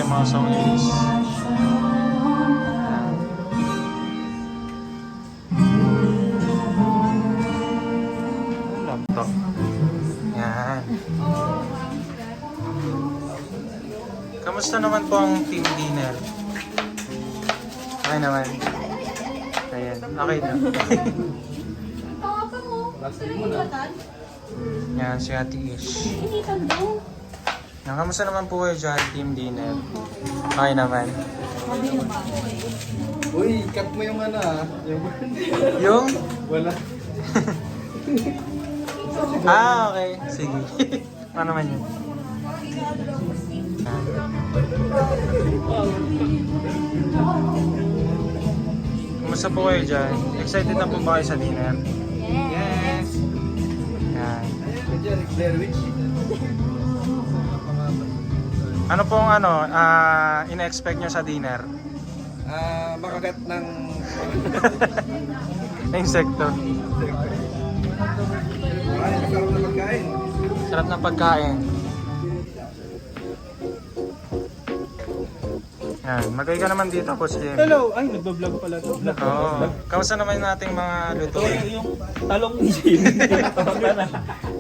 natin mga souvenirs. Laptop. Yan. Kamusta naman po ang team dinner? Okay naman. Ayan, okay na. Yan, si Ate Ish. Yan, kamusta naman po kayo dyan, team dinner? Okay naman. Uy, cut mo yung ano ah. Yung? Wala. Okay. Sige. Ano naman yun? Kumusta po kayo dyan? Excited na po ba kayo sa dinner? Yes. Yan. Blair Witch. Ano pong ina-expect nyo sa dinner? Makagat ng... Na insekto. Ay, masarap na pagkain. Sarap ng pagkain. Yan. Magay ka naman dito, Coach Jim. Hello! Ay, nagbablog pala to. Oo. Kamusta naman yung ating mga luto? Ito yung talong ni Jim.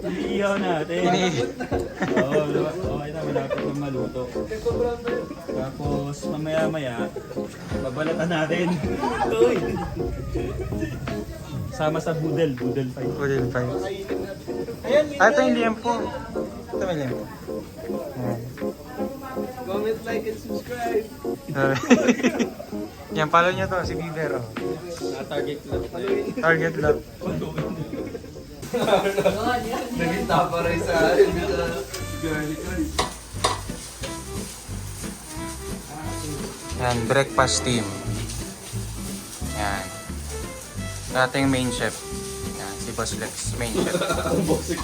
Iniihaw natin. Oo, okay na, malapit na maluto. Tapos mamaya-maya, babalatan natin. Uy! Sama sa budel fight. Pudel fight. Ito yung liempo. Ito may liempo. Yan. Comment, like, and subscribe. Yan, follow nyo to, si Bieber. Oh. Na-target lang. Target love. Naging tapa rin sa girly ko. Yan, breakfast team. Yan. Dating main chef. Yan, si Boss Lex, main chef. Ang boxing.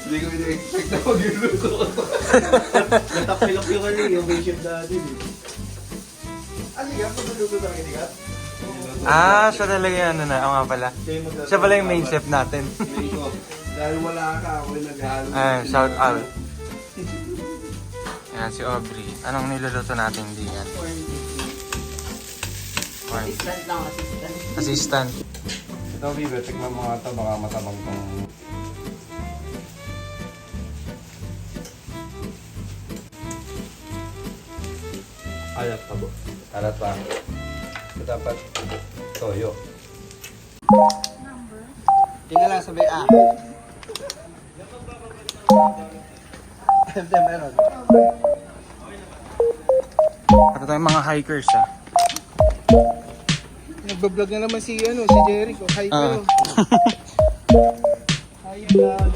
Hindi ko ina-expect na mag-iluto ko. Natapilok yung ano yung bishop natin. Ano nga? Pagkaluto na kayo ka? Siya talaga yung ano na. Oo nga pala. Siya pala yung main chef natin. Dahil wala ka, ako yung naghalo. Shout out. Yan, si Aubrey. Anong niluluto natin diyan? Corn. Assistant. Ito, Vive, tignan mo nga ito. Baka matabang tong... Alat pa ba? Alat pa. Ito dapat toyo. Tingnan lang sabi A. Ito meron. Ito tayong mga hikers Nagbablog na naman si Jericho. Hi Ah. kayo. Hi vlog.